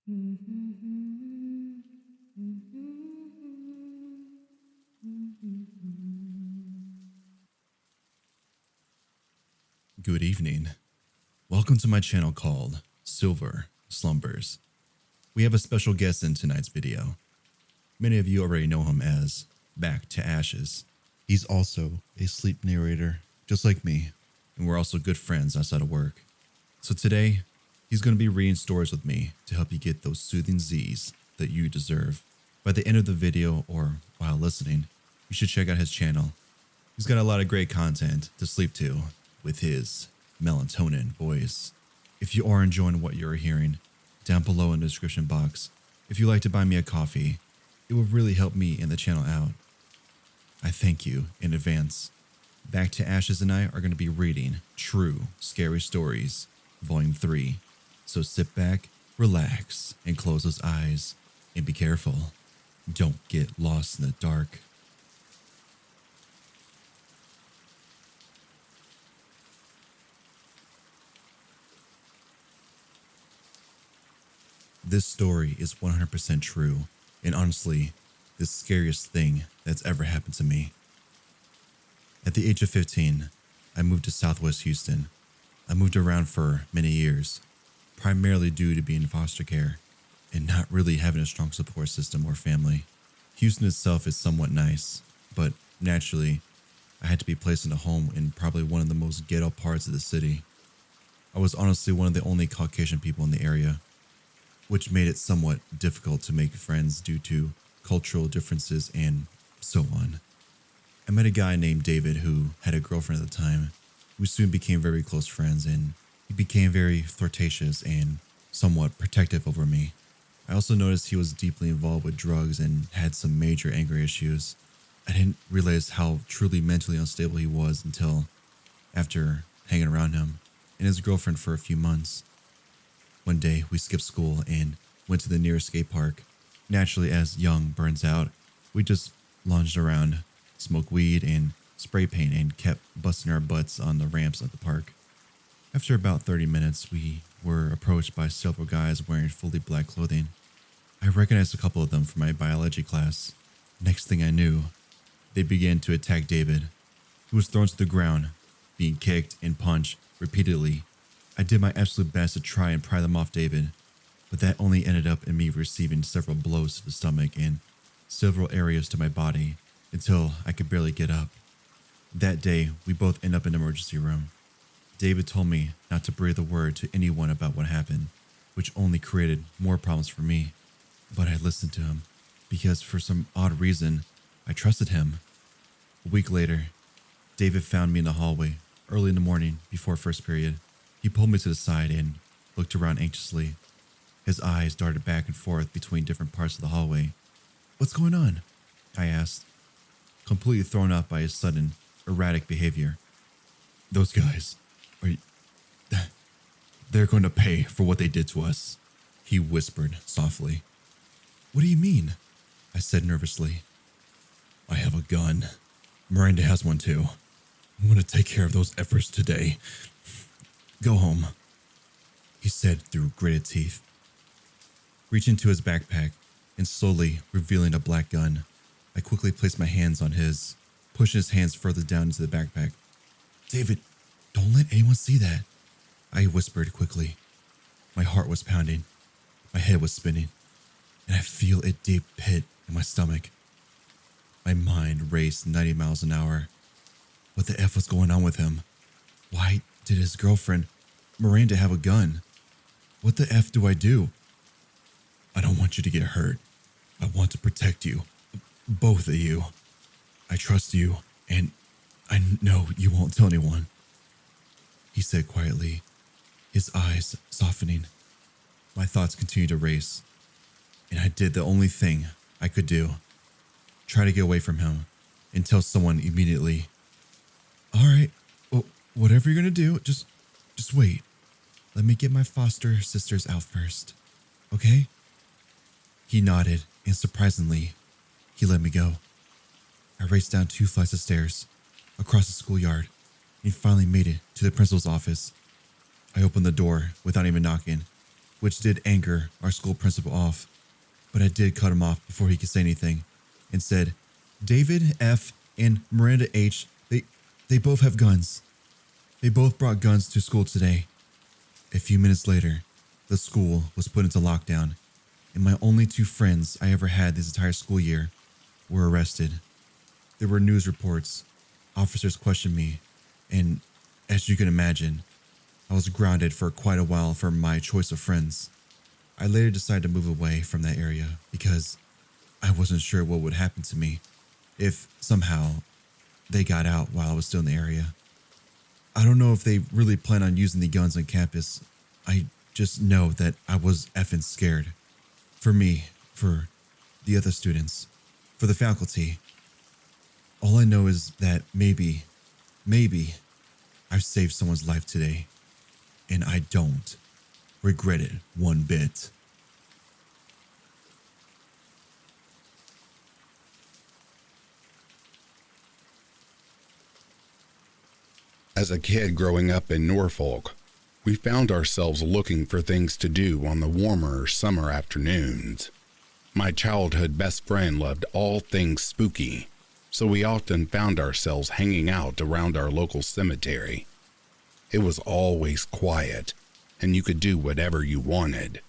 Good evening. Welcome to my channel called Silver Slumbers. We have a special guest in tonight's video. Many of you already know him as Back to Ashes. He's also a sleep narrator, just like me, and we're also good friends outside of work. So today, he's going to be reading stories with me to help you get those soothing Z's that you deserve. By the end of the video or while listening, you should check out his channel. He's got a lot of great content to sleep to with his melatonin voice. If you are enjoying what you're hearing, down below in the description box, if you'd like to buy me a coffee, it would really help me and the channel out. I thank you in advance. Back to Ashes and I are going to be reading True Scary Stories, Volume 3. So sit back, relax, and close those eyes, and be careful. Don't get lost in the dark. This story is 100% true, and honestly, the scariest thing that's ever happened to me. At the age of 15, I moved to Southwest Houston. I moved around for many years, primarily due to being in foster care and not really having a strong support system or family. Houston itself is somewhat nice, but naturally, I had to be placed in a home in probably one of the most ghetto parts of the city. I was honestly one of the only Caucasian people in the area, which made it somewhat difficult to make friends due to cultural differences and so on. I met a guy named David who had a girlfriend at the time. We soon became very close friends, and he became very flirtatious and somewhat protective over me. I also noticed he was deeply involved with drugs and had some major anger issues. I didn't realize how truly mentally unstable he was until after hanging around him and his girlfriend for a few months. One day, we skipped school and went to the nearest skate park. Naturally, as young burns out, we just lounged around, smoked weed and spray paint, and kept busting our butts on the ramps at the park. After about 30 minutes, we were approached by several guys wearing fully black clothing. I recognized a couple of them from my biology class. Next thing I knew, they began to attack David. He was thrown to the ground, being kicked and punched repeatedly. I did my absolute best to try and pry them off David, but that only ended up in me receiving several blows to the stomach and several areas to my body until I could barely get up. That day, we both ended up in the emergency room. David told me not to breathe a word to anyone about what happened, which only created more problems for me. But I listened to him because for some odd reason, I trusted him. A week later, David found me in the hallway early in the morning before first period. He pulled me to the side and looked around anxiously. His eyes darted back and forth between different parts of the hallway. "What's going on?" I asked, completely thrown off by his sudden, erratic behavior. "Those guys, they're going to pay for what they did to us," he whispered softly. "What do you mean?" I said nervously. "I have a gun. Miranda has one too. I'm going to take care of those efforts today. Go home," he said through gritted teeth. Reaching to his backpack and slowly revealing a black gun, I quickly placed my hands on his, pushing his hands further down into the backpack. "David, don't let anyone see that," I whispered quickly. My heart was pounding, my head was spinning, and I feel a deep pit in my stomach. My mind raced 90 miles an hour. What the F was going on with him? Why did his girlfriend, Miranda, have a gun? What the F do I do? "I don't want you to get hurt. I want to protect you. Both of you. I trust you, and I know you won't tell anyone," he said quietly, his eyes softening. My thoughts continued to race, and I did the only thing I could do. Try to get away from him and tell someone immediately. "All right, well, whatever you're going to do, just wait. Let me get my foster sisters out first, okay?" He nodded, and surprisingly, he let me go. I raced down 2 flights of stairs, across the schoolyard, and finally made it to the principal's office. I opened the door without even knocking. which did anger our school principal off, but I did cut him off before he could say anything and said, David F. and Miranda H., they both have guns. They both brought guns to school today. A few minutes later, the school was put into lockdown, and my only 2 friends I ever had this entire school year were arrested. There were news reports, officers questioned me, and as you can imagine, I was grounded for quite a while for my choice of friends. I later decided to move away from that area because I wasn't sure what would happen to me if somehow they got out while I was still in the area. I don't know if they really plan on using the guns on campus. I just know that I was effing scared. For me, for the other students, for the faculty. All I know is that maybe I've saved someone's life today, and I don't regret it one bit. As a kid growing up in Norfolk, we found ourselves looking for things to do on the warmer summer afternoons. My childhood best friend loved all things spooky, so we often found ourselves hanging out around our local cemetery. It was always quiet, and you could do whatever you wanted.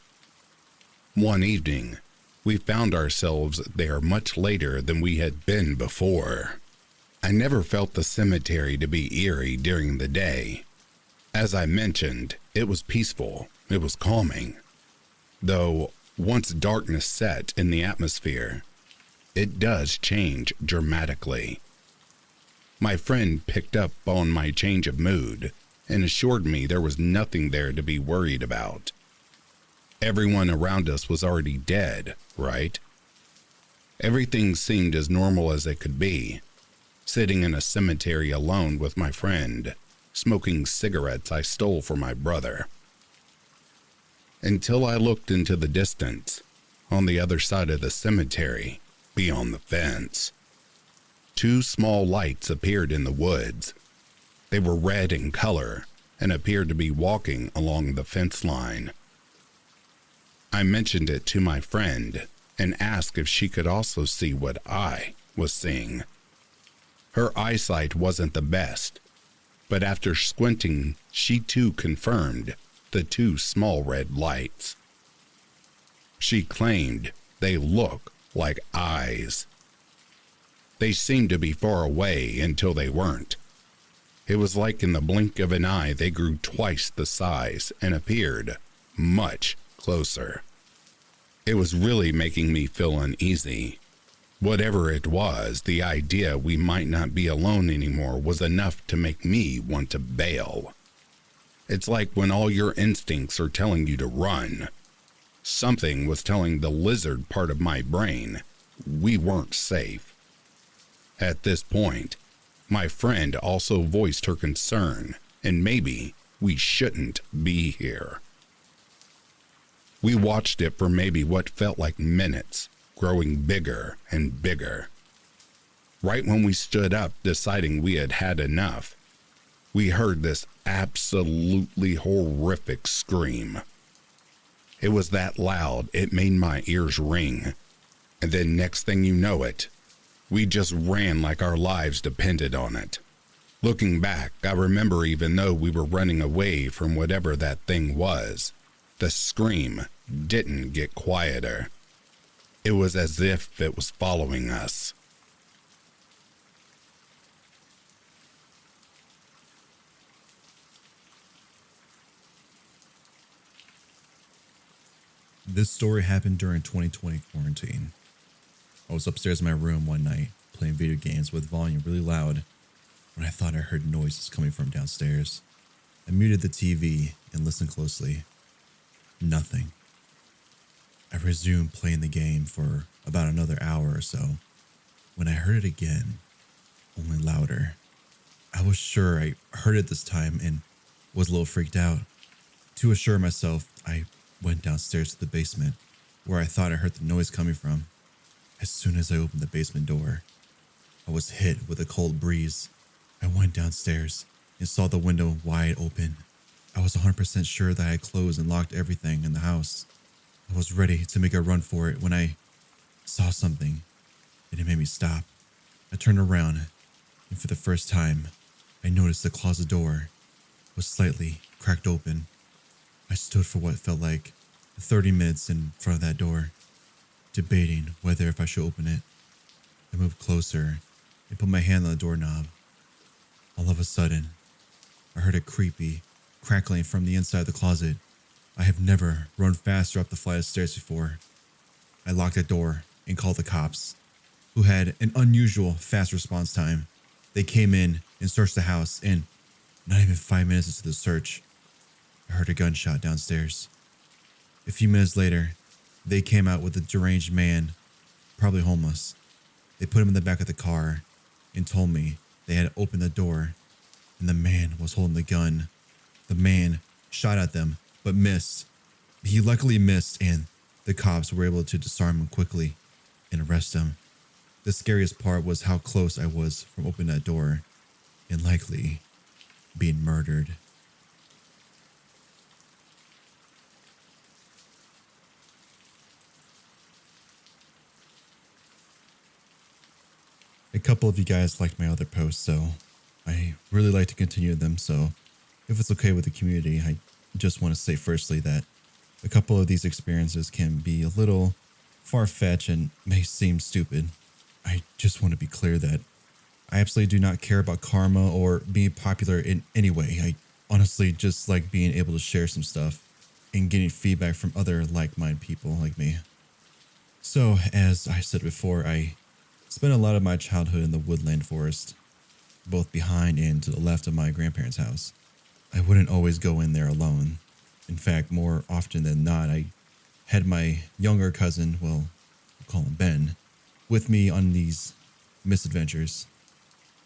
One evening, we found ourselves there much later than we had been before. I never felt the cemetery to be eerie during the day. As I mentioned, it was peaceful, it was calming. Though, once darkness set in the atmosphere, it does change dramatically. My friend picked up on my change of mood and assured me there was nothing there to be worried about. Everyone around us was already dead, right? Everything seemed as normal as it could be. Sitting in a cemetery alone with my friend, smoking cigarettes I stole from my brother. Until I looked into the distance, on the other side of the cemetery, beyond the fence. 2 small lights appeared in the woods. They were red in color and appeared to be walking along the fence line. I mentioned it to my friend and asked if she could also see what I was seeing. Her eyesight wasn't the best, but after squinting, she too confirmed the 2 small red lights. She claimed they look like eyes. They seemed to be far away until they weren't. It was like in the blink of an eye they grew twice the size and appeared much closer. It was really making me feel uneasy. Whatever it was, the idea we might not be alone anymore was enough to make me want to bail. It's like when all your instincts are telling you to run. Something was telling the lizard part of my brain we weren't safe. At this point, my friend also voiced her concern, and maybe we shouldn't be here. We watched it for maybe what felt like minutes, growing bigger and bigger. Right when we stood up, deciding we had had enough, we heard this absolutely horrific scream. It was that loud, it made my ears ring. And then next thing you know it, we just ran like our lives depended on it. Looking back, I remember even though we were running away from whatever that thing was, the scream didn't get quieter. It was as if it was following us. This story happened during 2020 quarantine. I was upstairs in my room one night, playing video games with volume really loud, when I thought I heard noises coming from downstairs. I muted the TV and listened closely. Nothing. I resumed playing the game for about another hour or so, when I heard it again, only louder. I was sure I heard it this time and was a little freaked out. To assure myself, I went downstairs to the basement, where I thought I heard the noise coming from. As soon as I opened the basement door, I was hit with a cold breeze. I went downstairs and saw the window wide open. I was 100% sure that I had closed and locked everything in the house. I was ready to make a run for it when I saw something, and it made me stop. I turned around, and for the first time, I noticed the closet door was slightly cracked open. I stood for what felt like 30 minutes in front of that door, debating whether if I should open it. I moved closer and put my hand on the doorknob. All of a sudden, I heard a creepy crackling from the inside of the closet. I have never run faster up the flight of stairs before. I locked the door and called the cops, who had an unusual fast response time. They came in and searched the house, and not even 5 minutes into the search, I heard a gunshot downstairs. A few minutes later, they came out with a deranged man, probably homeless. They put him in the back of the car and told me they had opened the door, and the man was holding the gun. The man shot at them, but missed. He luckily missed, and the cops were able to disarm him quickly and arrest him. The scariest part was how close I was from opening that door and likely being murdered. A couple of you guys liked my other posts, so I really like to continue them. So if it's okay with the community, I just want to say firstly that a couple of these experiences can be a little far-fetched and may seem stupid. I just want to be clear that I absolutely do not care about karma or being popular in any way. I honestly just like being able to share some stuff and getting feedback from other like-minded people like me. So, as I said before, I spent a lot of my childhood in the woodland forest, both behind and to the left of my grandparents' house. I wouldn't always go in there alone. In fact, more often than not, I had my younger cousin, well, we'll call him Ben, with me on these misadventures.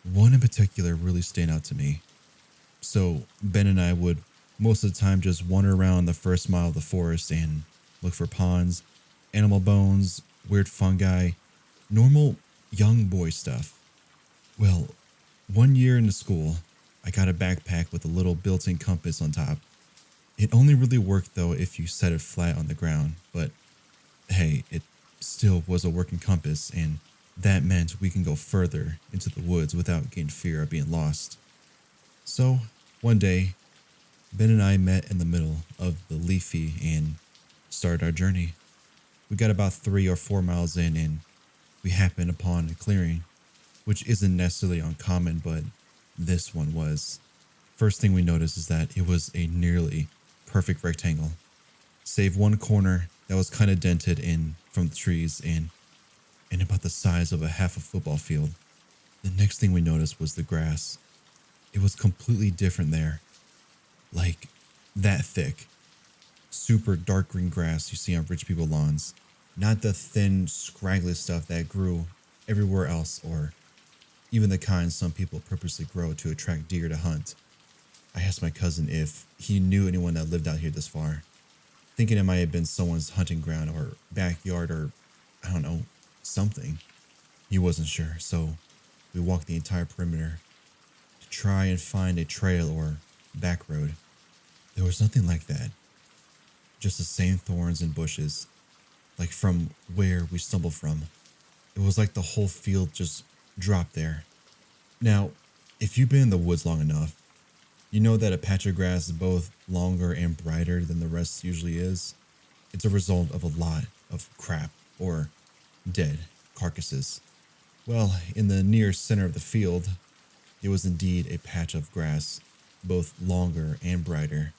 One in particular really stand out to me. So Ben and I would most of the time just wander around the first mile of the forest and look for ponds, animal bones, weird fungi, normal young boy stuff. Well, one year into school, I got a backpack with a little built-in compass on top. It only really worked though if you set it flat on the ground, but hey, it still was a working compass, and that meant we can go further into the woods without getting fear of being lost. So, one day, Ben and I met in the middle of the leafy and started our journey. We got about 3 or 4 miles in, and we happened upon a clearing, which isn't necessarily uncommon, but this one was. First thing we noticed is that it was a nearly perfect rectangle, save one corner that was kind of dented in from the trees and about the size of a half a football field. The next thing we noticed was the grass. It was completely different there, like that thick, super dark green grass you see on rich people lawns, not the thin, scraggly stuff that grew everywhere else, or even the kind some people purposely grow to attract deer to hunt. I asked my cousin if he knew anyone that lived out here this far, thinking it might have been someone's hunting ground or backyard or, I don't know, something. He wasn't sure, so we walked the entire perimeter to try and find a trail or back road. There was nothing like that, just the same thorns and bushes, like from where we stumbled from. It was like the whole field just dropped there. Now, if you've been in the woods long enough, you know that a patch of grass is both longer and brighter than the rest usually is. It's a result of a lot of crap or dead carcasses. Well, in the near center of the field, it was indeed a patch of grass, both longer and brighter.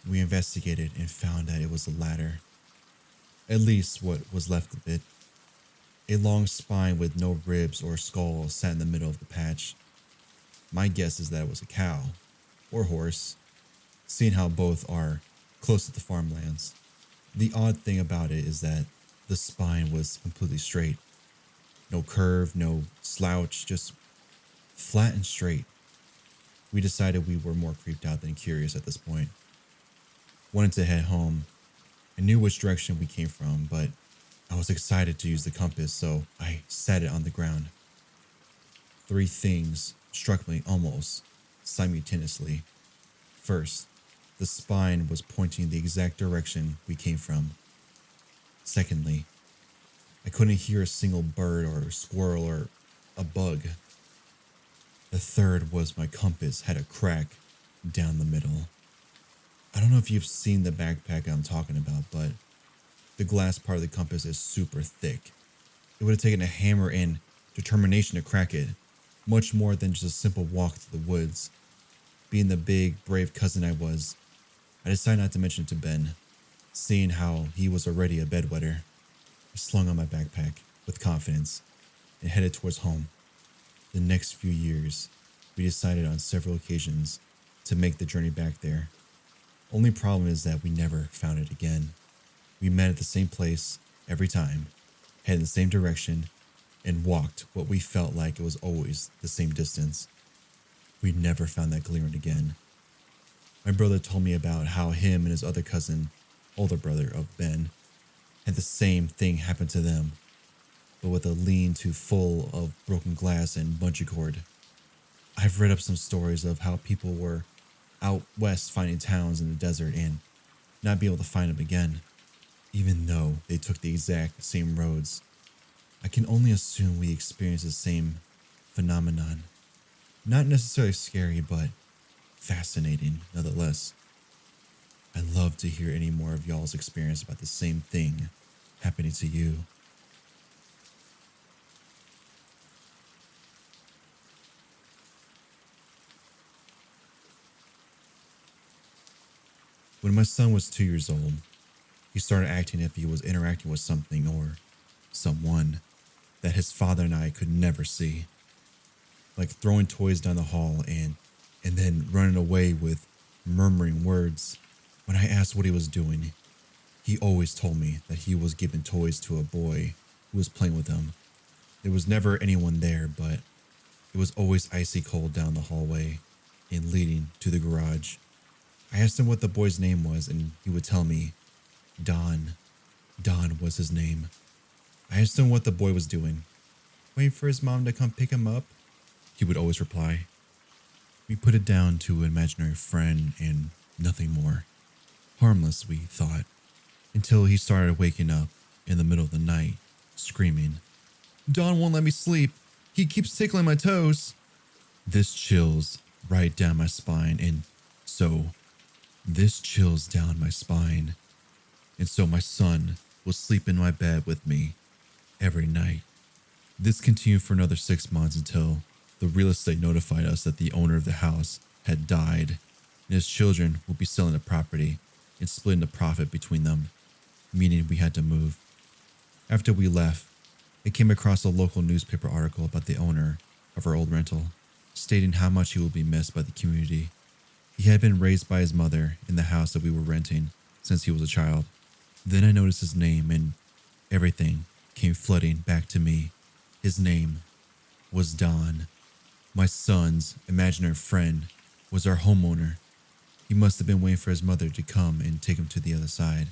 We investigated and found that it was the latter. At least what was left of it. A long spine with no ribs or skull sat in the middle of the patch. My guess is that it was a cow or horse, seeing how both are close to the farmlands. The odd thing about it is that the spine was completely straight. No curve, no slouch, just flat and straight. We decided we were more creeped out than curious at this point. Wanted to head home. I knew which direction we came from, but I was excited to use the compass, so I set it on the ground. 3 things struck me almost simultaneously. First, the The spine was pointing the exact direction we came from. Secondly, I couldn't hear a single bird or squirrel or a bug. The third was my compass had a crack down the middle. I don't know if you've seen the backpack I'm talking about, but the glass part of the compass is super thick. It would have taken a hammer and determination to crack it, much more than just a simple walk through the woods. Being the big, brave cousin I was, I decided not to mention it to Ben, seeing how he was already a bedwetter. I slung on my backpack with confidence and headed towards home. The next few years, we decided on several occasions to make the journey back there. Only problem is that we never found it again. We met at the same place every time, headed in the same direction, and walked what we felt like it was always the same distance. We never found that clearing again. My brother told me about how him and his other cousin, older brother of Ben, had the same thing happen to them, but with a lean-to full of broken glass and bungee cord. I've read up some stories of how people were out west finding towns in the desert and not be able to find them again, even though they took the exact same roads. I can only assume we experienced the same phenomenon. Not necessarily scary, but fascinating nonetheless. I'd love to hear any more of y'all's experience about the same thing happening to you. When my son was 2 years old, he started acting as if he was interacting with something or someone that his father and I could never see. Like throwing toys down the hall and then running away with murmuring words. When I asked what he was doing, he always told me that he was giving toys to a boy who was playing with them. There was never anyone there, but it was always icy cold down the hallway and leading to the garage. I asked him what the boy's name was, and he would tell me Don. Don was his name. I asked him what the boy was doing. Waiting for his mom to come pick him up, he would always reply. We put it down to an imaginary friend and nothing more. Harmless, we thought, until he started waking up in the middle of the night, screaming, Don won't let me sleep. He keeps tickling my toes. This chills right down my spine, and so my son will sleep in my bed with me every night. This continued for another 6 months until the real estate notified us that the owner of the house had died and his children would be selling the property and splitting the profit between them, meaning we had to move. After we left, I came across a local newspaper article about the owner of our old rental, stating how much he would be missed by the community. He had been raised by his mother in the house that we were renting since he was a child. Then I noticed his name and everything came flooding back to me. His name was Don. My son's imaginary friend was our homeowner. He must have been waiting for his mother to come and take him to the other side.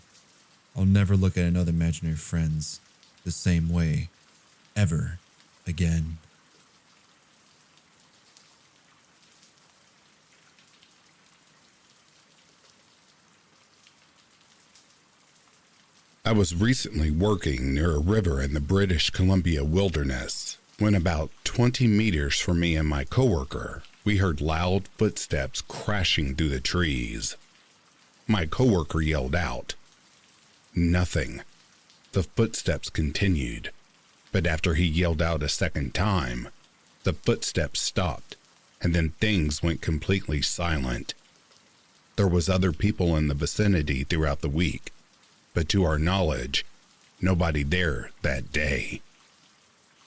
I'll never look at another imaginary friends the same way, ever again. I was recently working near a river in the British Columbia wilderness when about 20 meters from me and my coworker, we heard loud footsteps crashing through the trees. My coworker yelled out. Nothing. The footsteps continued, but after he yelled out a second time, the footsteps stopped, and then things went completely silent. There was other people in the vicinity throughout the week, but to our knowledge, nobody there that day.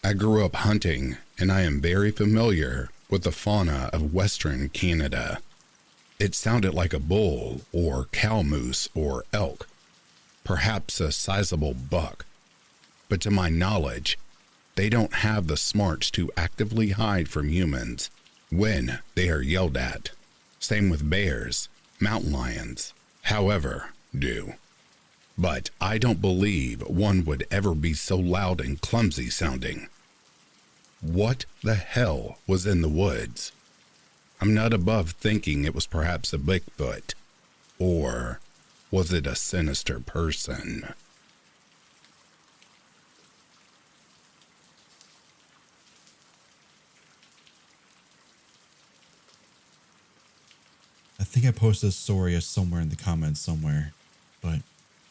I grew up hunting, and I am very familiar with the fauna of Western Canada. It sounded like a bull or cow moose or elk, perhaps a sizable buck, but to my knowledge, they don't have the smarts to actively hide from humans when they are yelled at. Same with bears, mountain lions, however, do. But I don't believe one would ever be so loud and clumsy sounding. What the hell was in the woods? I'm not above thinking it was perhaps a Bigfoot, Or was it a sinister person? I think I posted a story somewhere in the comments somewhere, but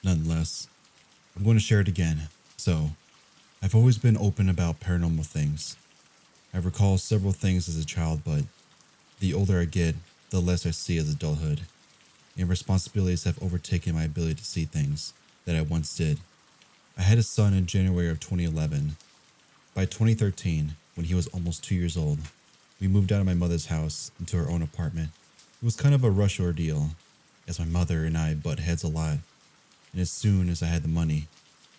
nonetheless, I'm going to share it again. So, I've always been open about paranormal things. I recall several things as a child, but the older I get, the less I see as adulthood, and responsibilities have overtaken my ability to see things that I once did. I had a son in January of 2011. By 2013, when he was almost 2 years old, we moved out of my mother's house into our own apartment. It was kind of a rush ordeal, as my mother and I butt heads a lot, and as soon as I had the money,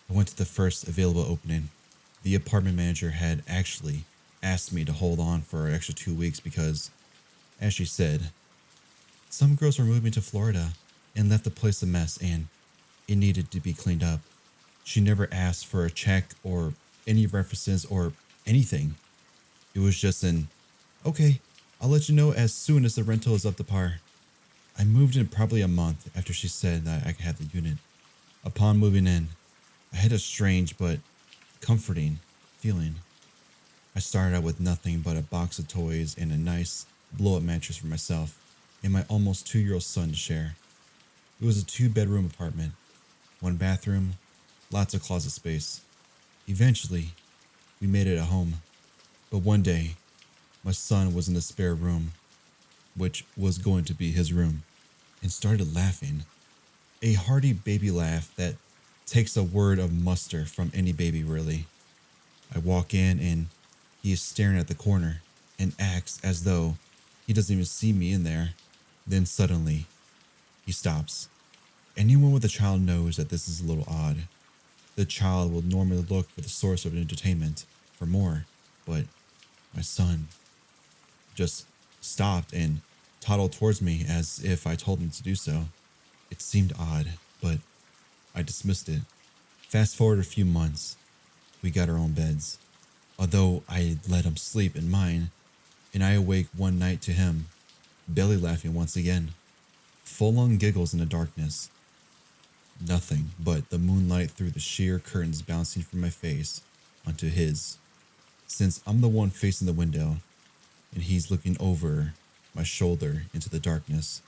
I went to the first available opening. The apartment manager had actually asked me to hold on for an extra 2 weeks because, as she said, some girls were moving to Florida and left the place a mess and it needed to be cleaned up. She never asked for a check or any references or anything. It was just an, okay, I'll let you know as soon as the rental is up to par. I moved in probably a month after she said that I could have the unit. Upon moving in, I had a strange but comforting feeling. I started out with nothing but a box of toys and a nice blow-up mattress for myself and my almost 2-year-old son to share. It was a 2-bedroom apartment, 1 bathroom, lots of closet space. Eventually, we made it a home, but one day, my son was in the spare room, which was going to be his room, and started laughing. A hearty baby laugh that takes a word of muster from any baby, really. I walk in and he is staring at the corner and acts as though he doesn't even see me in there. Then suddenly, he stops. Anyone with a child knows that this is a little odd. The child will normally look for the source of entertainment for more, but my son just stopped and toddled towards me as if I told him to do so. It seemed odd, but I dismissed it. Fast forward a few months, we got our own beds. Although I had let him sleep in mine, and I awake one night to him, belly laughing once again. Full-on giggles in the darkness. Nothing but the moonlight through the sheer curtains bouncing from my face onto his. Since I'm the one facing the window, and he's looking over my shoulder into the darkness,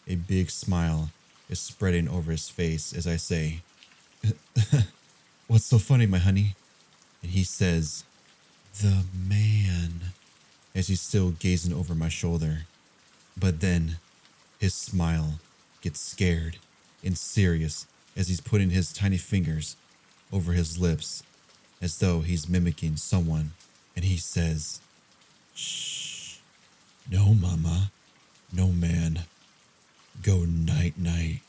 a big smile is spreading over his face as I say, "What's so funny, my honey?" And he says, "The man," as he's still gazing over my shoulder. But then his smile gets scared and serious as he's putting his tiny fingers over his lips as though he's mimicking someone, and he says, "Shh, no mama, no man, go night night."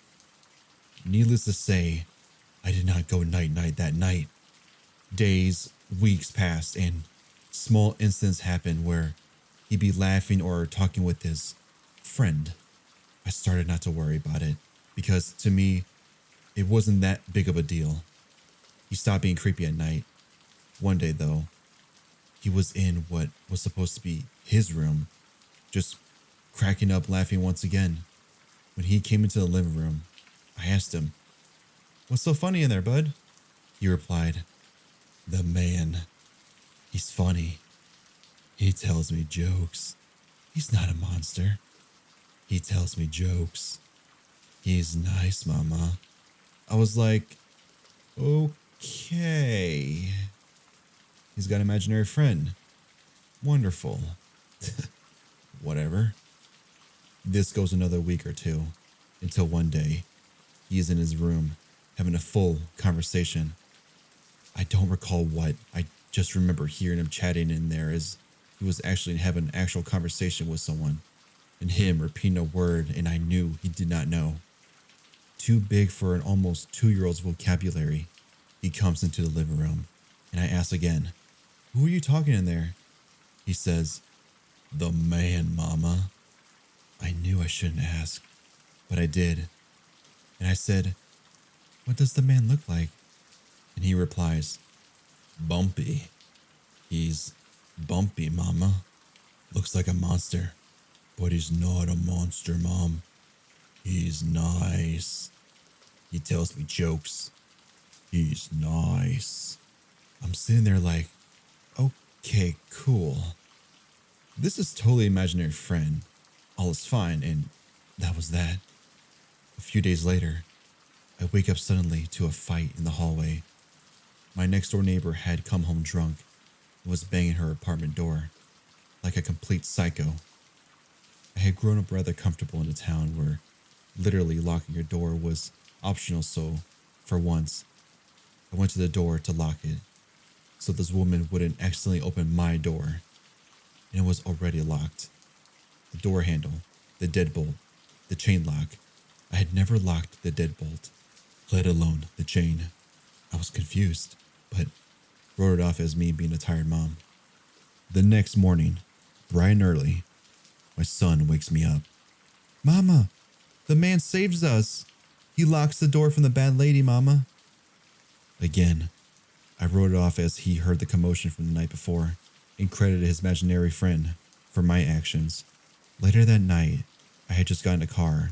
Needless to say, I did not go night night that night. Days, weeks passed, and small incidents happened where he'd be laughing or talking with his friend. I started not to worry about it because to me, it wasn't that big of a deal. He stopped being creepy at night. One day, though, he was in what was supposed to be his room, just cracking up laughing once again. When he came into the living room, I asked him, "What's so funny in there, bud?" He replied, "The man. He's funny. He tells me jokes. He's not a monster. He tells me jokes. He's nice, mama." I was like, okay. He's got an imaginary friend. Wonderful. Whatever. This goes another week or two until one day he is in his room having a full conversation. I don't recall what. I just remember hearing him chatting in there as he was actually having an actual conversation with someone and him repeating a word, and I knew he did not know. Too big for an almost 2-year-old's vocabulary. He comes into the living room and I ask again, "Who are you talking in there?" He says, "The man, mama." I knew I shouldn't ask, but I did. And I said, "What does the man look like?" And he replies, "Bumpy. He's bumpy, mama. Looks like a monster, but he's not a monster, mom. He's nice. He tells me jokes. He's nice. I'm sitting there like, okay, cool. This is totally imaginary friend. All is fine, and that was that. A few days later, I wake up suddenly to a fight in the hallway. My next door neighbor had come home drunk and was banging her apartment door like a complete psycho. I had grown up rather comfortable in a town where literally locking your door was optional, so for once, I went to the door to lock it so this woman wouldn't accidentally open my door, and it was already locked. The door handle, the deadbolt, the chain lock. I had never locked the deadbolt, let alone the chain. I was confused, but wrote it off as me being a tired mom. The next morning, bright and early, my son wakes me up. Mama, the man saves us. He locks the door from the bad lady, Mama. Again, I wrote it off as he heard the commotion from the night before and credited his imaginary friend for my actions. Later that night, I had just gotten a car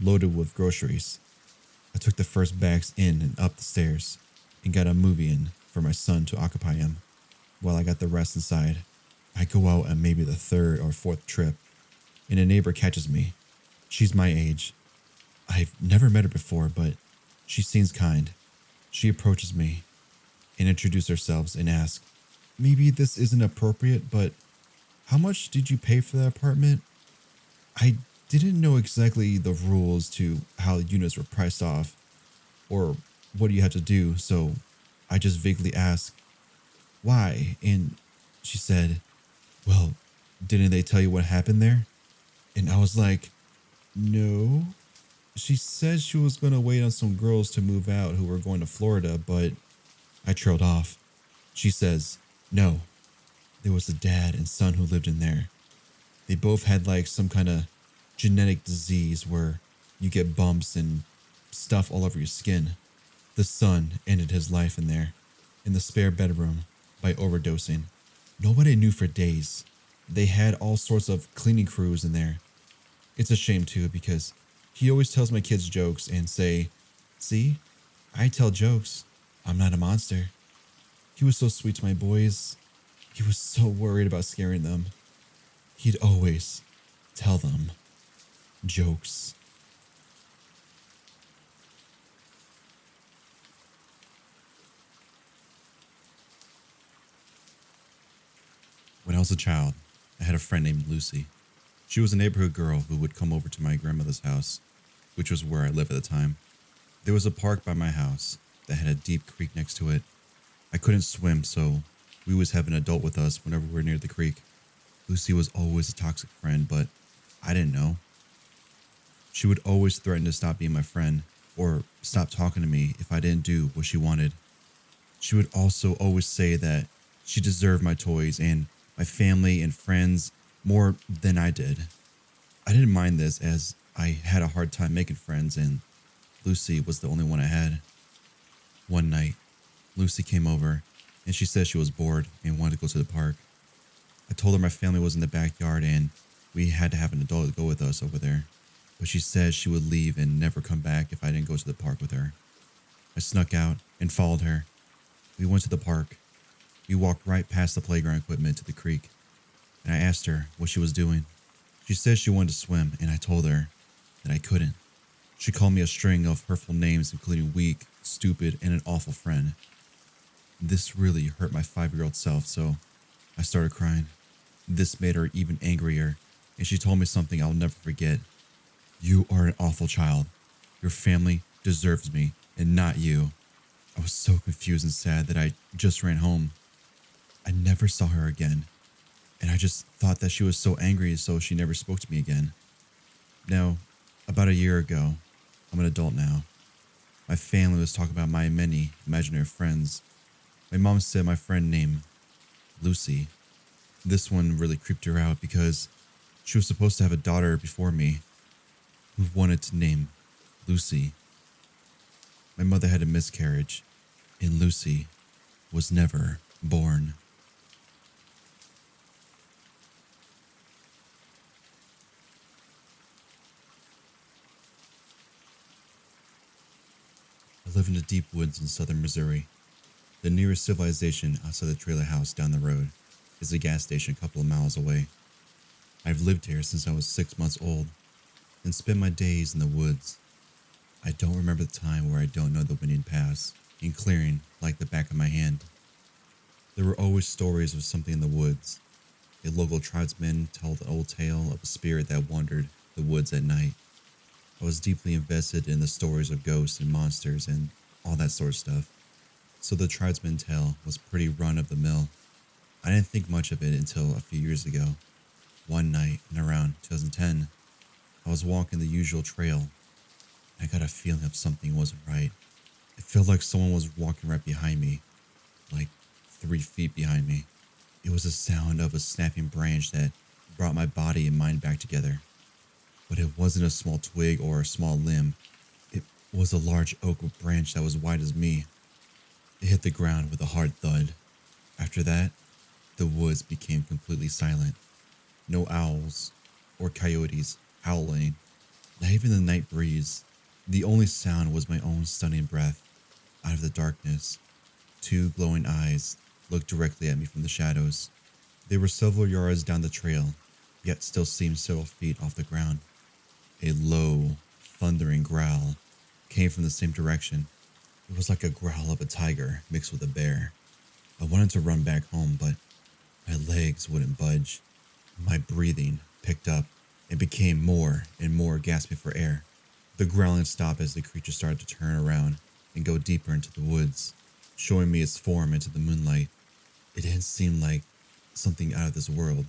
loaded with groceries. I took the first bags in and up the stairs and got a movie in for my son to occupy him while I got the rest inside. I go out on maybe the third or fourth trip, and a neighbor catches me. She's my age. I've never met her before, but she seems kind. She approaches me and introduces herself and asks, maybe this isn't appropriate, but how much did you pay for that apartment? I didn't know exactly the rules to how units were priced off or what do you have to do, so I just vaguely asked, why? And she said, well, didn't they tell you what happened there? And I was like, no. She said she was going to wait on some girls to move out who were going to Florida, but I trailed off. She says, no, there was a dad and son who lived in there. They both had like some kind of genetic disease where you get bumps and stuff all over your skin. The son ended his life in there, in the spare bedroom, by overdosing. Nobody knew for days. They had all sorts of cleaning crews in there. It's a shame too, because he always tells my kids jokes and say, see, I tell jokes. I'm not a monster. He was so sweet to my boys. He was so worried about scaring them. He'd always tell them jokes. When I was a child, I had a friend named Lucy. She was a neighborhood girl who would come over to my grandmother's house, which was where I lived at the time. There was a park by my house that had a deep creek next to it. I couldn't swim, so we always have an adult with us whenever we were near the creek. Lucy was always a toxic friend, but I didn't know. She would always threaten to stop being my friend or stop talking to me if I didn't do what she wanted. She would also always say that she deserved my toys and my family and friends more than I did. I didn't mind this as I had a hard time making friends and Lucy was the only one I had. One night, Lucy came over and she said she was bored and wanted to go to the park. I told her my family was in the backyard and we had to have an adult go with us over there. But she said she would leave and never come back if I didn't go to the park with her. I snuck out and followed her. We went to the park. We walked right past the playground equipment to the creek, and I asked her what she was doing. She said she wanted to swim, and I told her that I couldn't. She called me a string of hurtful names, including weak, stupid, and an awful friend. This really hurt my 5-year-old self, so I started crying. This made her even angrier, and she told me something I'll never forget. You are an awful child. Your family deserves me, and not you. I was so confused and sad that I just ran home. I never saw her again, and I just thought that she was so angry, so she never spoke to me again. Now, about a year ago, I'm an adult now. My family was talking about my many imaginary friends. My mom said my friend named Lucy. This one really creeped her out because she was supposed to have a daughter before me who wanted to name Lucy. My mother had a miscarriage, and Lucy was never born. live in the deep woods in southern Missouri. The nearest civilization outside the trailer house down the road is a gas station a couple of miles away. I've lived here since I was 6 months old and spent my days in the woods. I don't remember the time where I don't know the winding paths and clearing like the back of my hand. There were always stories of something in the woods. A local tribesman told an old tale of a spirit that wandered the woods at night. I was deeply invested in the stories of ghosts and monsters and all that sort of stuff, so the tribesman tale was pretty run-of-the-mill. I didn't think much of it until a few years ago. One night in around 2010, I was walking the usual trail. I got a feeling of something wasn't right. It felt like someone was walking right behind me, like 3 feet behind me. It was the sound of a snapping branch that brought my body and mind back together. But it wasn't a small twig or a small limb. It was a large oak branch that was wide as me. It hit the ground with a hard thud. After that, the woods became completely silent. No owls or coyotes howling, not even the night breeze. The only sound was my own stunning breath. Out of the darkness, 2 glowing eyes looked directly at me from the shadows. They were several yards down the trail, yet still seemed several feet off the ground. A low, thundering growl came from the same direction. It was like a growl of a tiger mixed with a bear. I wanted to run back home, but my legs wouldn't budge. My breathing picked up and became more and more gasping for air. The growling stopped as the creature started to turn around and go deeper into the woods, showing me its form into the moonlight. It didn't seem like something out of this world.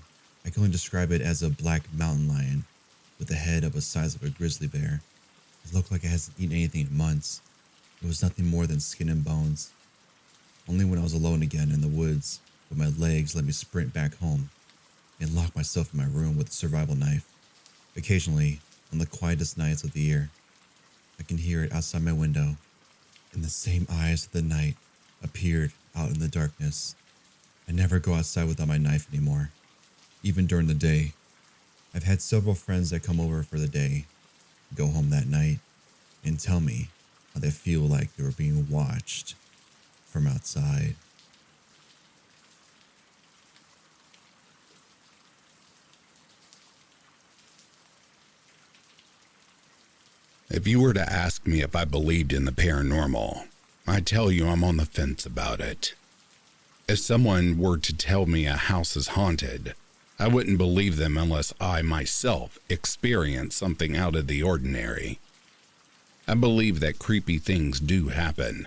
I can only describe it as a black mountain lion with the head of the size of a grizzly bear. It looked like it hasn't eaten anything in months. It was nothing more than skin and bones. Only when I was alone again in the woods would my legs let me sprint back home and lock myself in my room with a survival knife. Occasionally, on the quietest nights of the year, I can hear it outside my window, and the same eyes of the night appeared out in the darkness. I never go outside without my knife anymore, even during the day. I've had several friends that come over for the day, go home that night, and tell me how they feel like they were being watched from outside. If you were to ask me if I believed in the paranormal, I tell you I'm on the fence about it. If someone were to tell me a house is haunted, I wouldn't believe them unless I myself experienced something out of the ordinary. I believe that creepy things do happen,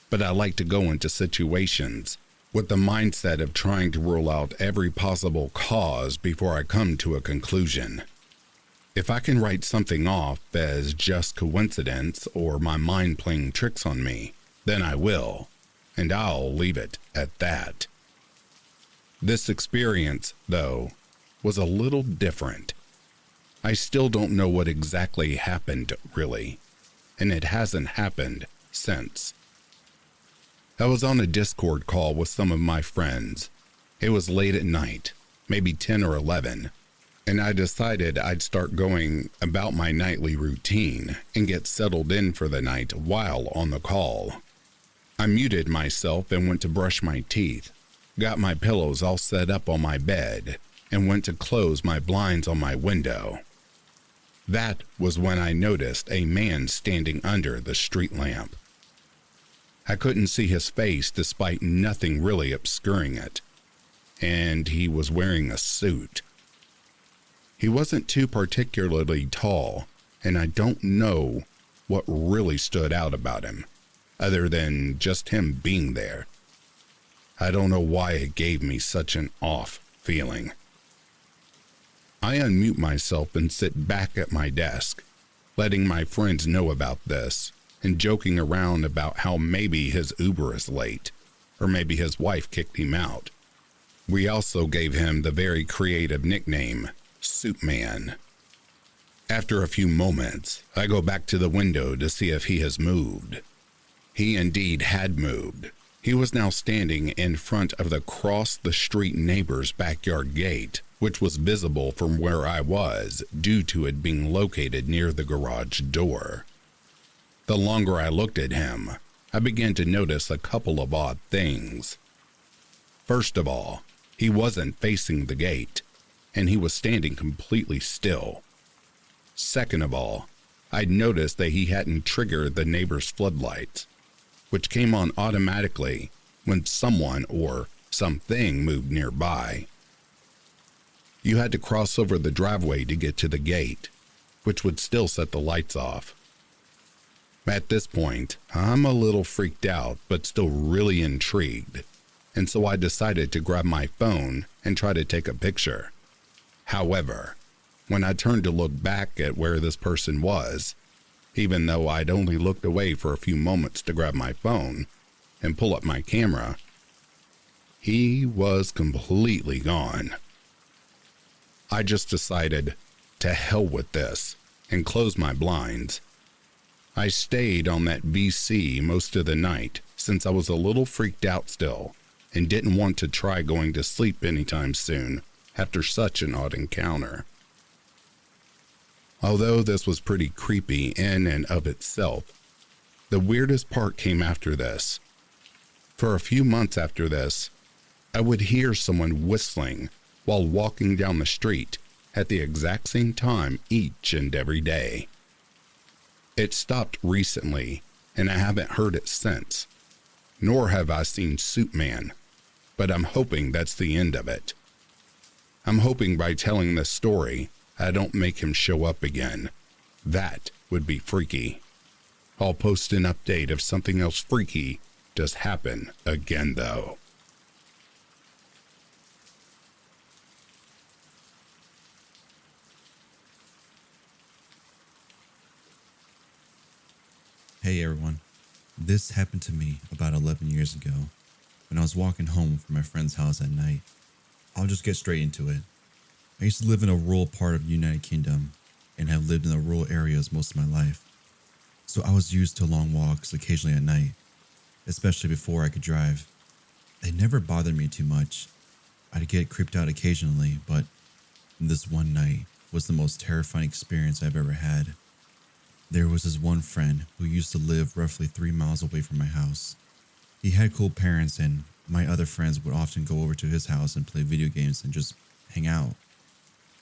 but I like to go into situations with the mindset of trying to rule out every possible cause before I come to a conclusion. If I can write something off as just coincidence or my mind playing tricks on me, then I will, and I'll leave it at that. This experience, though, was a little different. I still don't know what exactly happened, really, and it hasn't happened since. I was on a Discord call with some of my friends. It was late at night, maybe 10 or 11, and I decided I'd start going about my nightly routine and get settled in for the night while on the call. I muted myself and went to brush my teeth, got my pillows all set up on my bed, and went to close my blinds on my window. That was when I noticed a man standing under the street lamp. I couldn't see his face despite nothing really obscuring it, and he was wearing a suit. He wasn't too particularly tall, and I don't know what really stood out about him, other than just him being there. I don't know why it gave me such an off feeling. I unmute myself and sit back at my desk, letting my friends know about this, and joking around about how maybe his Uber is late, or maybe his wife kicked him out. We also gave him the very creative nickname, Soup Man. After a few moments, I go back to the window to see if he has moved. He indeed had moved. He was now standing in front of the cross-the-street neighbor's backyard gate, which was visible from where I was due to it being located near the garage door. The longer I looked at him, I began to notice a couple of odd things. First of all, he wasn't facing the gate, and he was standing completely still. Second of all, I'd noticed that he hadn't triggered the neighbor's floodlights, which came on automatically when someone or something moved nearby. You had to cross over the driveway to get to the gate, which would still set the lights off. At this point, I'm a little freaked out, but still really intrigued, and so I decided to grab my phone and try to take a picture. However, when I turned to look back at where this person was, even though I'd only looked away for a few moments to grab my phone and pull up my camera, he was completely gone. I just decided, to hell with this, and closed my blinds. I stayed on that VC most of the night since I was a little freaked out still and didn't want to try going to sleep anytime soon after such an odd encounter. Although this was pretty creepy in and of itself, the weirdest part came after this. For a few months after this, I would hear someone whistling while walking down the street at the exact same time each and every day. It stopped recently, and I haven't heard it since, nor have I seen Soup Man, but I'm hoping that's the end of it. I'm hoping by telling this story, I don't make him show up again. That would be freaky. I'll post an update if something else freaky does happen again, though. Hey everyone, this happened to me about 11 years ago when I was walking home from my friend's house at night. I'll just get straight into it. I used to live in a rural part of the United Kingdom and have lived in the rural areas most of my life. So I was used to long walks occasionally at night, especially before I could drive. They never bothered me too much. I'd get creeped out occasionally, but this one night was the most terrifying experience I've ever had. There was this one friend who used to live roughly 3 miles away from my house. He had cool parents, and my other friends would often go over to his house and play video games and just hang out.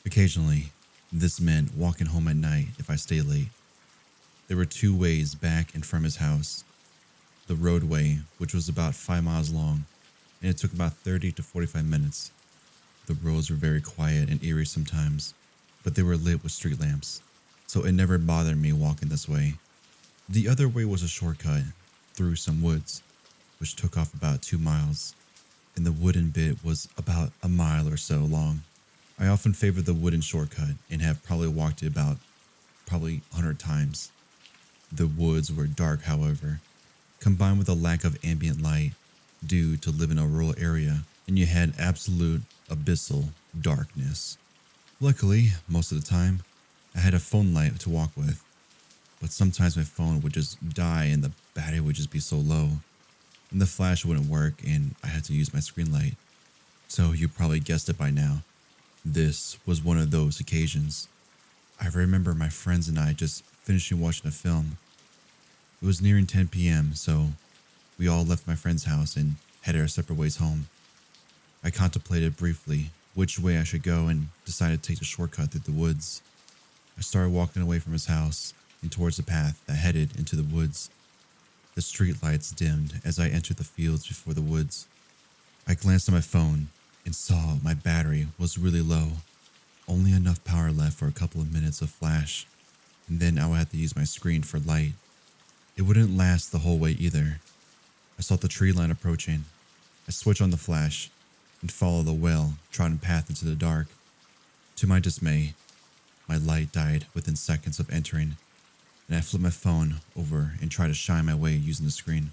Occasionally, this meant walking home at night if I stayed late. There were 2 ways back and from his house. The roadway, which was about 5 miles long, and it took about 30 to 45 minutes. The roads were very quiet and eerie sometimes, but they were lit with street lamps, so it never bothered me walking this way. The other way was a shortcut through some woods, which took off about 2 miles, and the wooden bit was about a mile or so long. I often favored the wooden shortcut and have probably walked it about 100 times. The woods were dark, however, combined with a lack of ambient light due to live in a rural area, and you had absolute abyssal darkness. Luckily, most of the time, I had a phone light to walk with, but sometimes my phone would just die and the battery would just be so low, and the flash wouldn't work and I had to use my screen light. So you probably guessed it by now. This was one of those occasions. I remember my friends and I just finishing watching a film. It was nearing 10 p.m., so we all left my friend's house and headed our separate ways home. I contemplated briefly which way I should go and decided to take the shortcut through the woods. I started walking away from his house and towards the path that headed into the woods. The street lights dimmed as I entered the fields before the woods. I glanced at my phone and saw my battery was really low, only enough power left for a couple of minutes of flash, and then I would have to use my screen for light. It wouldn't last the whole way either. I saw the tree line approaching. I switched on the flash and followed the well-trodden path into the dark. To my dismay, my light died within seconds of entering, and I flipped my phone over and tried to shine my way using the screen.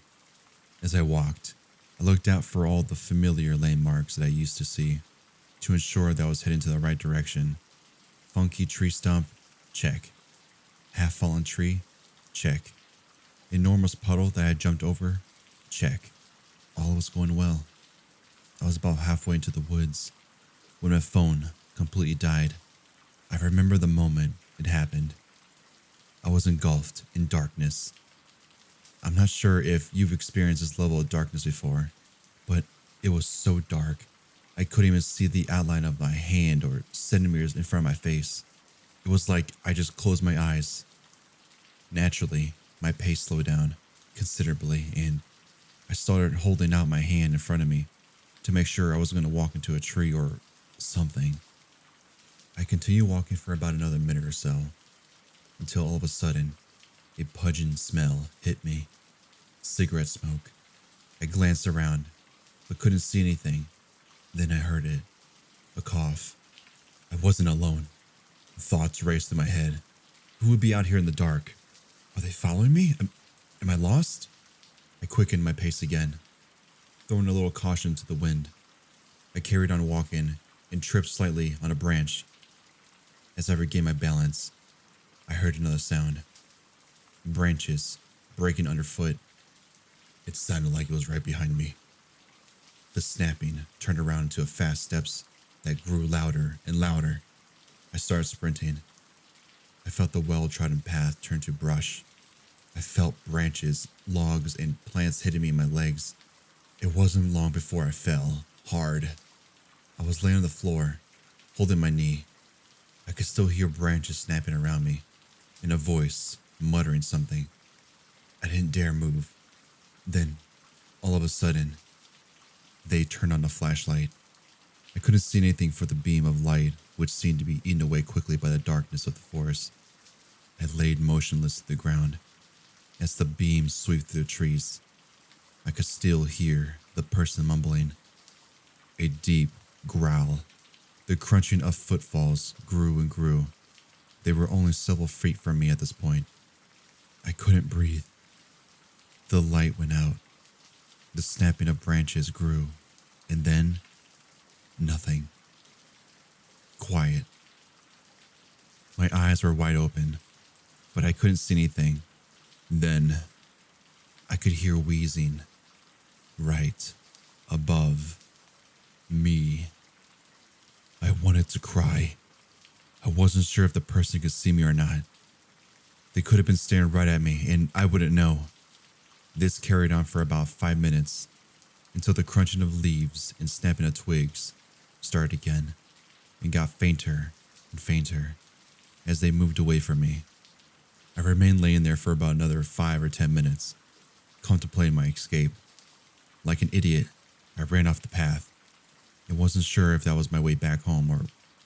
As I walked, I looked out for all the familiar landmarks that I used to see to ensure that I was heading to the right direction. Funky tree stump, check. Half-fallen tree, check. Enormous puddle that I had jumped over, check. All was going well. I was about halfway into the woods when my phone completely died. I remember the moment it happened. I was engulfed in darkness I'm not sure if you've experienced this level of darkness before, but it was so dark. I couldn't even see the outline of my hand or centimeters in front of my face. It was like I just closed my eyes. Naturally, my pace slowed down considerably, and I started holding out my hand in front of me to make sure I wasn't going to walk into a tree or something. I continued walking for about another minute or so until all of a sudden, a pungent smell hit me. Cigarette smoke. I glanced around, but couldn't see anything. Then I heard it. A cough. I wasn't alone. Thoughts raced through my head. Who would be out here in the dark? Are they following me? Am I lost? I quickened my pace again, throwing a little caution to the wind. I carried on walking and tripped slightly on a branch. As I regained my balance, I heard another sound. Branches breaking underfoot. It sounded like it was right behind me. The snapping turned around into fast steps that grew louder and louder. I started sprinting. I felt the well-trodden path turn to brush. I felt branches, logs, and plants hitting me in my legs. It wasn't long before I fell, hard. I was laying on the floor, holding my knee. I could still hear branches snapping around me, and a voice muttering something. I didn't dare move. Then, all of a sudden, they turned on the flashlight. I couldn't see anything for the beam of light, which seemed to be eaten away quickly by the darkness of the forest. I laid motionless to the ground as the beam swept through the trees. I could still hear the person mumbling. A deep growl. The crunching of footfalls grew and grew. They were only several feet from me at this point. I couldn't breathe. The light went out. The snapping of branches grew, and then nothing. Quiet. My eyes were wide open, but I couldn't see anything. Then I could hear wheezing right above me. I wanted to cry. I wasn't sure if the person could see me or not. They could have been staring right at me, and I wouldn't know. This carried on for about 5 minutes, until the crunching of leaves and snapping of twigs started again, and got fainter and fainter as they moved away from me. I remained laying there for about another 5 or 10 minutes, contemplating my escape. Like an idiot, I ran off the path. I wasn't sure if that was my way back home or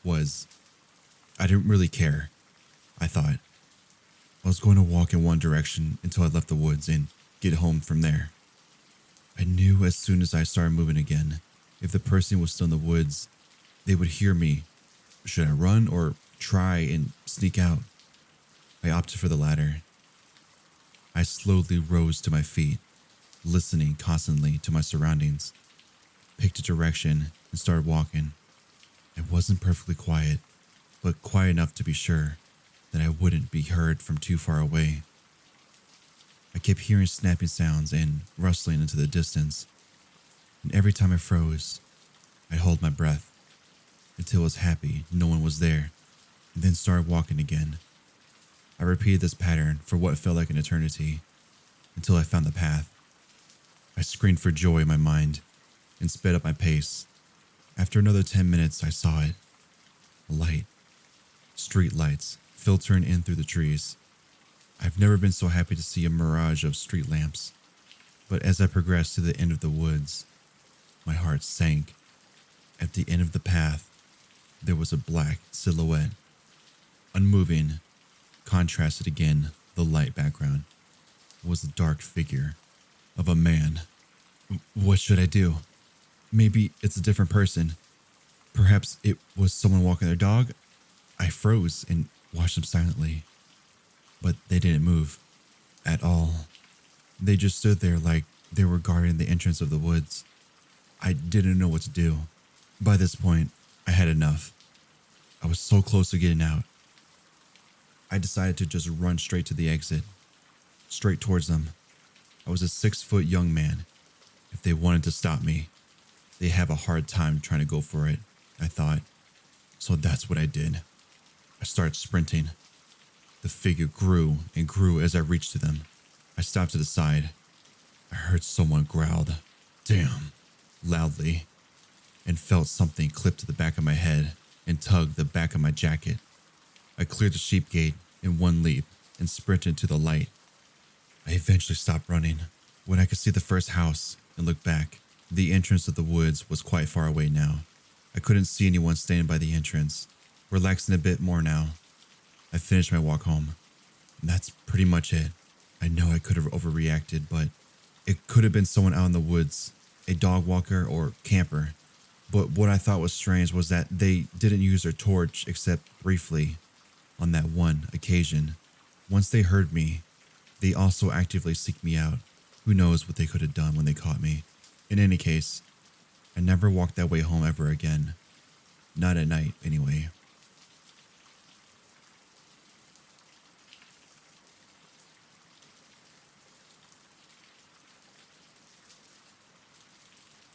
was. I didn't really care, I thought. I was going to walk in one direction until I left the woods and get home from there. I knew as soon as I started moving again, if the person was still in the woods, they would hear me. Should I run or try and sneak out? I opted for the latter. I slowly rose to my feet, listening constantly to my surroundings, picked a direction and started walking. It wasn't perfectly quiet, but quiet enough to be sure that I wouldn't be heard from too far away. I kept hearing snapping sounds and rustling into the distance, and every time I froze, I'd hold my breath until I was happy no one was there, and then started walking again. I repeated this pattern for what felt like an eternity until I found the path. I screamed for joy in my mind and sped up my pace. After another 10 minutes, I saw it. A light. Street lights filtering in through the trees. I've never been so happy to see a mirage of street lamps. But as I progressed to the end of the woods, my heart sank. At the end of the path, there was a black silhouette. Unmoving, contrasted again, the light background, was the dark figure of a man. What should I do? Maybe it's a different person. Perhaps it was someone walking their dog. I froze and watched them silently. But they didn't move at all. They just stood there like they were guarding the entrance of the woods. I didn't know what to do. By this point, I had enough. I was so close to getting out. I decided to just run straight to the exit, straight towards them. I was a 6-foot young man. If they wanted to stop me, they'd have a hard time trying to go for it, I thought. So that's what I did. I started sprinting. The figure grew and grew as I reached to them. I stopped to the side. I heard someone growled, "Damn," loudly, and felt something clip to the back of my head and tug the back of my jacket. I cleared the sheep gate in one leap and sprinted to the light. I eventually stopped running when I could see the first house and looked back. The entrance to the woods was quite far away now. I couldn't see anyone standing by the entrance. Relaxing a bit more now, I finished my walk home. And that's pretty much it. I know I could have overreacted, but it could have been someone out in the woods, a dog walker or camper. But what I thought was strange was that they didn't use their torch except briefly on that one occasion. Once they heard me, they also actively seek me out. Who knows what they could have done when they caught me. In any case, I never walked that way home ever again. Not at night, anyway.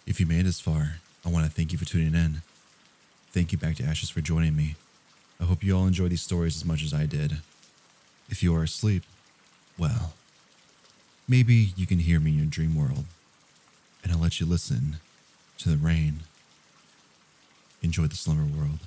If you made it this far, I want to thank you for tuning in. Thank you back to Ashes for joining me. I hope you all enjoy these stories as much as I did. If you are asleep, well, maybe you can hear me in your dream world, and I'll let you listen to the rain. Enjoy the slumber world.